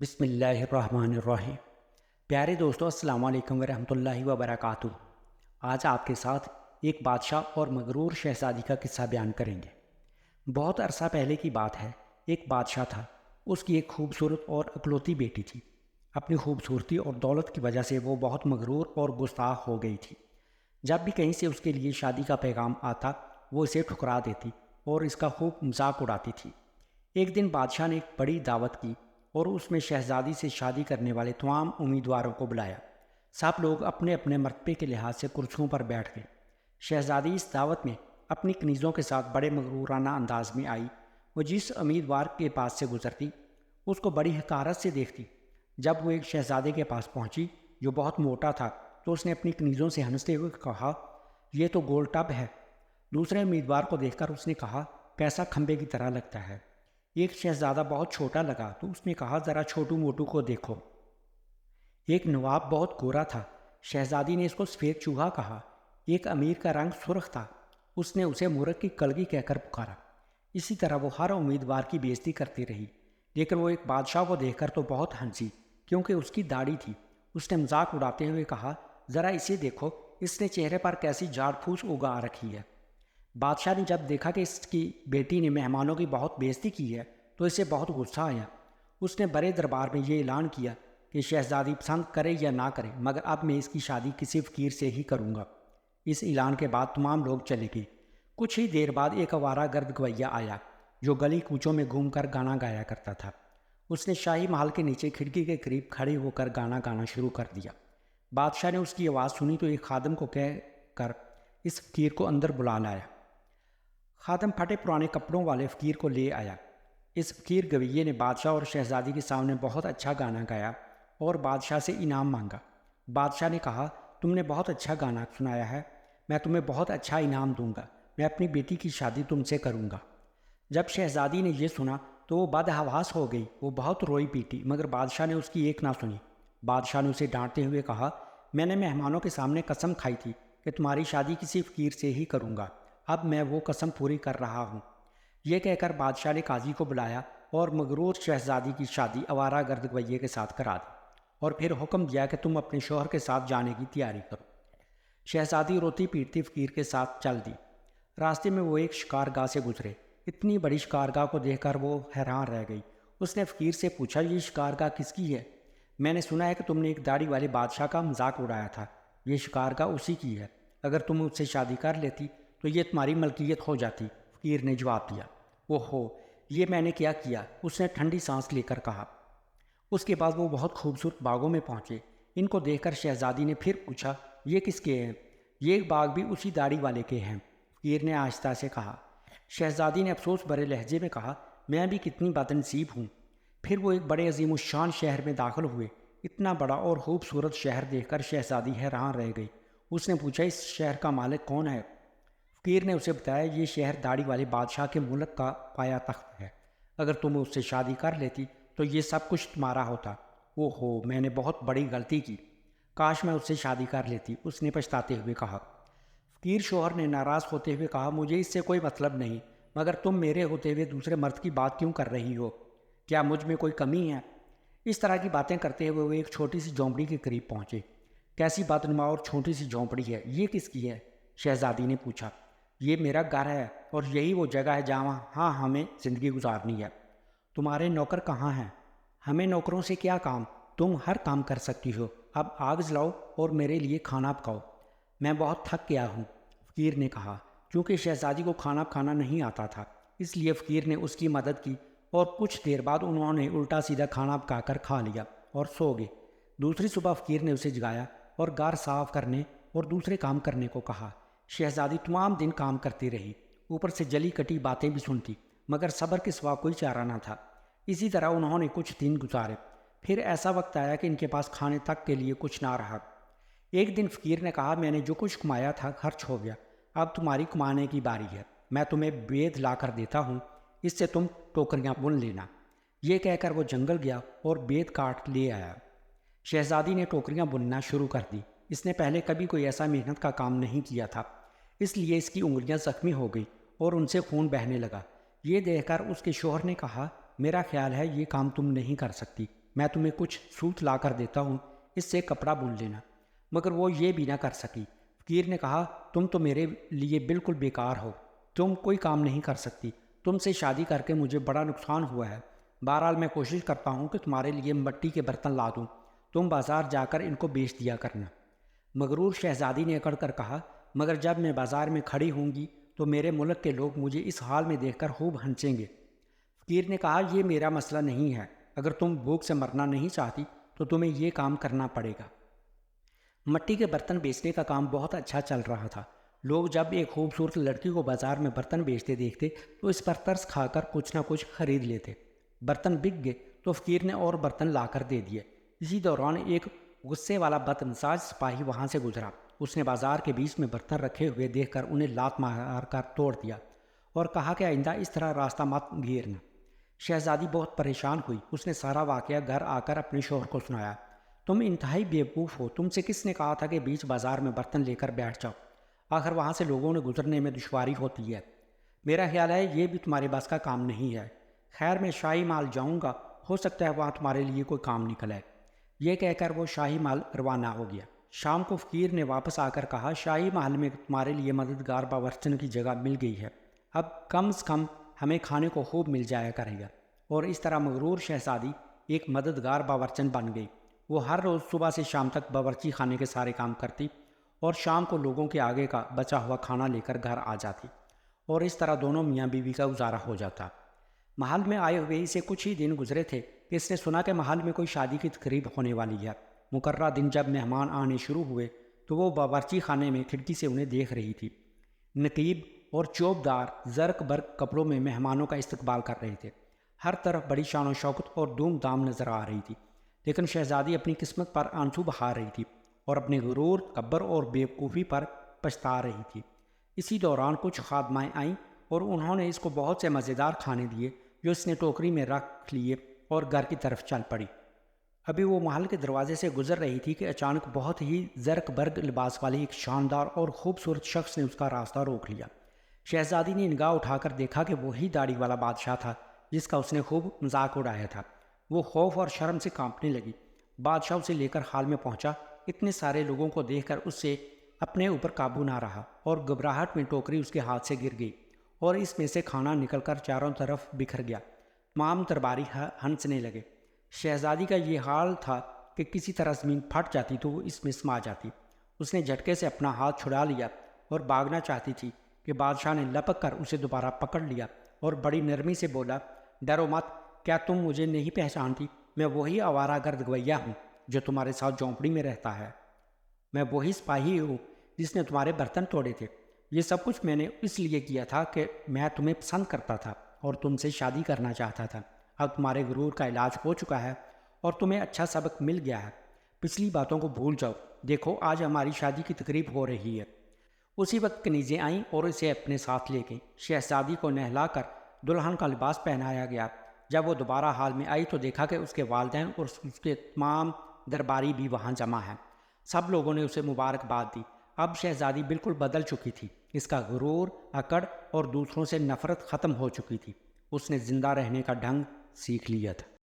بسم اللہ الرحمن الرحیم۔ پیارے دوستو، السلام علیکم ورحمۃ اللہ وبرکاتہ۔ آج آپ کے ساتھ ایک بادشاہ اور مغرور شہزادی کا قصہ بیان کریں گے۔ بہت عرصہ پہلے کی بات ہے۔ ایک بادشاہ تھا۔ اس کی ایک خوبصورت اور اکلوتی بیٹی تھی۔ اپنی خوبصورتی اور دولت کی وجہ سے وہ بہت مغرور اور گستاخ ہو گئی تھی۔ جب بھی کہیں سے اس کے لیے شادی کا پیغام آتا وہ اسے ٹھکرا دیتی اور اس کا خوب مذاق اڑاتی تھی۔ ایک دن بادشاہ نے ایک بڑی دعوت کی اور اس میں شہزادی سے شادی کرنے والے تمام امیدواروں کو بلایا۔ سب لوگ اپنے اپنے مرتبے کے لحاظ سے کرسیوں پر بیٹھ گئے۔ شہزادی اس دعوت میں اپنی کنیزوں کے ساتھ بڑے مغرورانہ انداز میں آئی۔ وہ جس امیدوار کے پاس سے گزرتی اس کو بڑی حقارت سے دیکھتی۔ جب وہ ایک شہزادے کے پاس پہنچی جو بہت موٹا تھا تو اس نے اپنی کنیزوں سے ہنستے ہوئے کہا، یہ تو گول ٹپ ہے۔ دوسرے امیدوار کو دیکھ کر اس نے کہا، کیسا کھمبے کی طرح لگتا ہے۔ ایک شہزادہ بہت چھوٹا لگا تو اس نے کہا، ذرا چھوٹو موٹو کو دیکھو۔ ایک نواب بہت گورا تھا۔ شہزادی نے اس کو سفید چوہا کہا۔ ایک امیر کا رنگ سرخ تھا۔ اس نے اسے مورغ کی کلگی کہہ کر پکارا۔ اسی طرح وہ ہر امیدوار کی بے عزتی کرتی رہی، لیکن وہ ایک بادشاہ کو دیکھ کر تو بہت ہنسی کیونکہ اس کی داڑھی تھی۔ اس نے مذاق اڑاتے ہوئے کہا، ذرا اسے دیکھو، اس نے چہرے پر کیسی جھاڑ پھوس اگا رکھی ہے۔ بادشاہ نے جب دیکھا کہ اس کی بیٹی نے مہمانوں کی بہت بے عزتی کی ہے تو اسے بہت غصہ آیا۔ اس نے بڑے دربار میں یہ اعلان کیا کہ شہزادی پسند کرے یا نہ کرے مگر اب میں اس کی شادی کسی فقیر سے ہی کروں گا۔ اس اعلان کے بعد تمام لوگ چلے گئے۔ کچھ ہی دیر بعد ایک آوارہ گرد گویا آیا جو گلی کوچوں میں گھوم کر گانا گایا کرتا تھا۔ اس نے شاہی محل کے نیچے کھڑکی کے قریب کھڑے ہو کر گانا گانا شروع کر دیا۔ بادشاہ نے اس کی آواز سنی تو ایک خادم کو کہہ کر اس فقیر کو اندر بلا لایا۔ خادم پھٹے پرانے کپڑوں والے فقیر کو لے آیا۔ اس فقیر گویے نے بادشاہ اور شہزادی کے سامنے بہت اچھا گانا گایا اور بادشاہ سے انعام مانگا۔ بادشاہ نے کہا، تم نے بہت اچھا گانا سنایا ہے، میں تمہیں بہت اچھا انعام دوں گا، میں اپنی بیٹی کی شادی تم سے کروں گا۔ جب شہزادی نے یہ سنا تو وہ بدحواس ہو گئی۔ وہ بہت روئی پیٹی مگر بادشاہ نے اس کی ایک نہ سنی۔ بادشاہ نے اسے ڈانٹتے ہوئے کہا، میں نے مہمانوں کے سامنے قسم کھائی تھی کہ تمہاری شادی کسی فقیر سے ہی کروں گا، اب میں وہ قسم پوری کر رہا ہوں۔ یہ کہہ کر بادشاہ نے قاضی کو بلایا اور مغرور شہزادی کی شادی آوارہ گرد گویے کے ساتھ کرا دی اور پھر حکم دیا کہ تم اپنے شوہر کے ساتھ جانے کی تیاری کرو۔ شہزادی روتی پیٹتی فقیر کے ساتھ چل دی۔ راستے میں وہ ایک شکارگاہ سے گزرے۔ اتنی بڑی شکارگاہ کو دیکھ کر وہ حیران رہ گئی۔ اس نے فقیر سے پوچھا، یہ شکارگاہ کس کی ہے؟ میں نے سنا ہے کہ تم نے ایک داڑھی والے بادشاہ کا مذاق اڑایا تھا۔ یہ شکارگاہ اسی کی ہے۔ اگر تم اس سے شادی کر لیتی تو یہ تمہاری ملکیت ہو جاتی۔ فقیر نے جواب دیا، اوہو، یہ میں نے کیا کیا؟ اس نے ٹھنڈی سانس لے کر کہا۔ اس کے بعد وہ بہت خوبصورت باغوں میں پہنچے۔ ان کو دیکھ کر شہزادی نے پھر پوچھا، یہ کس کے ہیں؟ یہ باغ بھی اسی داڑھی والے کے ہیں، فقیر نے آہستہ سے کہا۔ شہزادی نے افسوس بھرے لہجے میں کہا، میں بھی کتنی بد نصیب ہوں۔ پھر وہ ایک بڑے عظیم الشان شہر میں داخل ہوئے۔ اتنا بڑا اور خوبصورت شہر دیکھ کر شہزادی حیران رہ گئی۔ اس نے پوچھا، اس شہر کا مالک کون ہے؟ فقیر نے اسے بتایا، یہ شہر داڑھی والے بادشاہ کے ملک کا پایا تخت ہے۔ اگر تم اس سے شادی کر لیتی تو یہ سب کچھ تمہارا ہوتا۔ اوہو، میں نے بہت بڑی غلطی کی، کاش میں اس سے شادی کر لیتی، اس نے پچھتاتے ہوئے کہا۔ فقیر شوہر نے ناراض ہوتے ہوئے کہا، مجھے اس سے کوئی مطلب نہیں، مگر تم میرے ہوتے ہوئے دوسرے مرد کی بات کیوں کر رہی ہو؟ کیا مجھ میں کوئی کمی ہے؟ اس طرح کی باتیں کرتے ہوئے وہ ایک چھوٹی سی جھونپڑی کے قریب پہنچے۔ کیسی بدنما اور چھوٹی سی جھونپڑی ہے، یہ کس کی ہے؟ شہزادی نے پوچھا۔ یہ میرا گھر ہے اور یہی وہ جگہ ہے جہاں ہمیں زندگی گزارنی ہے۔ تمہارے نوکر کہاں ہیں؟ ہمیں نوکروں سے کیا کام، تم ہر کام کر سکتی ہو، اب آگ جلاؤ اور میرے لیے کھانا پکاؤ، میں بہت تھک گیا ہوں، فقیر نے کہا۔ چونکہ شہزادی کو کھانا پکانا نہیں آتا تھا اس لیے فقیر نے اس کی مدد کی اور کچھ دیر بعد انہوں نے الٹا سیدھا کھانا پکا کر کھا لیا اور سو گئے۔ دوسری صبح فقیر نے اسے جگایا اور گھر صاف کرنے اور دوسرے کام کرنے کو کہا۔ شہزادی تمام دن کام کرتی رہی، اوپر سے جلی کٹی باتیں بھی سنتی، مگر صبر کے سوا کوئی چارہ نہ تھا۔ اسی طرح انہوں نے کچھ دن گزارے۔ پھر ایسا وقت آیا کہ ان کے پاس کھانے تک کے لیے کچھ نہ رہا۔ ایک دن فقیر نے کہا، میں نے جو کچھ کمایا تھا خرچ ہو گیا، اب تمہاری کمانے کی باری ہے، میں تمہیں بید لا کر دیتا ہوں، اس سے تم ٹوکریاں بن لینا۔ یہ کہہ کر وہ جنگل گیا اور بید کاٹ لے آیا۔ شہزادی نے ٹوکریاں بننا شروع کر دی۔ اس نے پہلے کبھی کوئی ایسا محنت کا کام نہیں کیا تھا، اس لیے اس کی انگلیاں زخمی ہو گئی اور ان سے خون بہنے لگا۔ یہ دیکھ کر اس کے شوہر نے کہا، میرا خیال ہے یہ کام تم نہیں کر سکتی، میں تمہیں کچھ سوت لا کر دیتا ہوں، اس سے کپڑا بن لینا۔ مگر وہ یہ بھی نہ کر سکی۔ فقیر نے کہا تم تو میرے لیے بالکل بیکار ہو، تم کوئی کام نہیں کر سکتی، تم سے شادی کر کے مجھے بڑا نقصان ہوا ہے۔ بہرحال میں کوشش کرتا ہوں کہ تمہارے لیے مٹی کے برتن لا دوں، تم بازار جا کر ان کو بیچ دیا کرنا۔ مغرور شہزادی نے اکڑ کر کہا مگر جب میں بازار میں کھڑی ہوں گی تو میرے ملک کے لوگ مجھے اس حال میں دیکھ کر خوب ہنسیں گے۔ فقیر نے کہا یہ میرا مسئلہ نہیں ہے، اگر تم بھوک سے مرنا نہیں چاہتی تو تمہیں یہ کام کرنا پڑے گا۔ مٹی کے برتن بیچنے کا کام بہت اچھا چل رہا تھا۔ لوگ جب ایک خوبصورت لڑکی کو بازار میں برتن بیچتے دیکھتے تو اس پر ترس کھا کر کچھ نہ کچھ خرید لیتے۔ برتن بک گئے تو فقیر نے اور برتن لا کر دے دیے۔ اسی دوران ایک غصے والا بدمزاج سپاہی وہاں سے گزرا۔ اس نے بازار کے بیچ میں برتن رکھے ہوئے دیکھ کر انہیں لات مار کر توڑ دیا اور کہا کہ آئندہ اس طرح راستہ مت گھیرنا۔ شہزادی بہت پریشان ہوئی۔ اس نے سارا واقعہ گھر آ کر اپنے شوہر کو سنایا۔ تم انتہائی بیوقوف ہو، تم سے کس نے کہا تھا کہ بیچ بازار میں برتن لے کر بیٹھ جاؤ؟ آخر وہاں سے لوگوں نے گزرنے میں دشواری ہوتی ہے۔ میرا خیال ہے یہ بھی تمہارے بس کا کام نہیں ہے۔ خیر میں شاہی محل جاؤں گا، ہو سکتا ہے وہاں تمہارے لیے کوئی کام نکل آئے۔ یہ کہہ کر وہ شاہی محل روانہ ہو گیا۔ شام کو فقیر نے واپس آ کر کہا شاہی محل میں تمہارے لیے مددگار باورچن کی جگہ مل گئی ہے، اب کم از کم ہمیں کھانے کو خوب مل جایا کرے گا۔ اور اس طرح مغرور شہزادی ایک مددگار باورچن بن گئی۔ وہ ہر روز صبح سے شام تک باورچی خانے کے سارے کام کرتی اور شام کو لوگوں کے آگے کا بچا ہوا کھانا لے کر گھر آ جاتی، اور اس طرح دونوں میاں بیوی کا گزارا ہو جاتا۔ محل میں آئے ہوئے اسے کچھ ہی دن گزرے تھے کہ اس نے سنا کہ محل میں کوئی شادی کی تقریب ہونے والی ہے۔ مقررہ دن جب مہمان آنے شروع ہوئے تو وہ باورچی خانے میں کھڑکی سے انہیں دیکھ رہی تھی۔ نقیب اور چوبدار زرق برق کپڑوں میں مہمانوں کا استقبال کر رہے تھے۔ ہر طرف بڑی شان و شوکت اور دھوم دھام نظر آ رہی تھی، لیکن شہزادی اپنی قسمت پر آنسو بہا رہی تھی اور اپنے غرور، تکبر اور بیوقوفی پر پچھتا رہی تھی۔ اسی دوران کچھ خادمائیں آئیں اور انہوں نے اس کو بہت سے مزیدار کھانے دیے جو اس نے ٹوکری میں رکھ لیے اور گھر کی طرف چل پڑی۔ ابھی وہ محل کے دروازے سے گزر رہی تھی کہ اچانک بہت ہی زرق برق لباس والے ایک شاندار اور خوبصورت شخص نے اس کا راستہ روک لیا۔ شہزادی نے نگاہ اٹھا کر دیکھا کہ وہی داڑھی والا بادشاہ تھا جس کا اس نے خوب مذاق اڑایا تھا۔ وہ خوف اور شرم سے کانپنے لگی۔ بادشاہ اسے لے کر ہال میں پہنچا۔ اتنے سارے لوگوں کو دیکھ کر اس سے اپنے اوپر قابو نہ رہا اور گھبراہٹ میں ٹوکری اس کے ہاتھ سے گر گئی اور اس میں سے کھانا نکل کر چاروں طرف بکھر گیا۔ تمام درباری ہنسنے لگے۔ شہزادی کا یہ حال تھا کہ کسی طرح زمین پھٹ جاتی تو وہ اس میں سما جاتی۔ اس نے جھٹکے سے اپنا ہاتھ چھڑا لیا اور بھاگنا چاہتی تھی کہ بادشاہ نے لپک کر اسے دوبارہ پکڑ لیا اور بڑی نرمی سے بولا ڈرو مت، کیا تم مجھے نہیں پہچانتی؟ میں وہی آوارہ گرد گویا ہوں جو تمہارے ساتھ جھونپڑی میں رہتا ہے۔ میں وہی سپاہی ہوں جس نے تمہارے برتن توڑے تھے۔ یہ سب کچھ میں نے اس لیے کیا تھا کہ میں تمہیں پسند کرتا تھا اور تم سے شادی کرنا چاہتا تھا۔ اب تمہارے غرور کا علاج ہو چکا ہے اور تمہیں اچھا سبق مل گیا ہے۔ پچھلی باتوں کو بھول جاؤ، دیکھو آج ہماری شادی کی تقریب ہو رہی ہے۔ اسی وقت کنیزیں آئیں اور اسے اپنے ساتھ لے گئیں۔ شہزادی کو نہلا کر دلہن کا لباس پہنایا گیا۔ جب وہ دوبارہ حال میں آئی تو دیکھا کہ اس کے والدین اور اس کے تمام درباری بھی وہاں جمع ہیں۔ سب لوگوں نے اسے مبارکباد دی۔ اب شہزادی بالکل بدل چکی تھی۔ اس کا غرور، اکڑ اور دوسروں سے نفرت ختم ہو چکی تھی۔ اس نے زندہ رہنے کا ڈھنگ سیکھ لیا تھا۔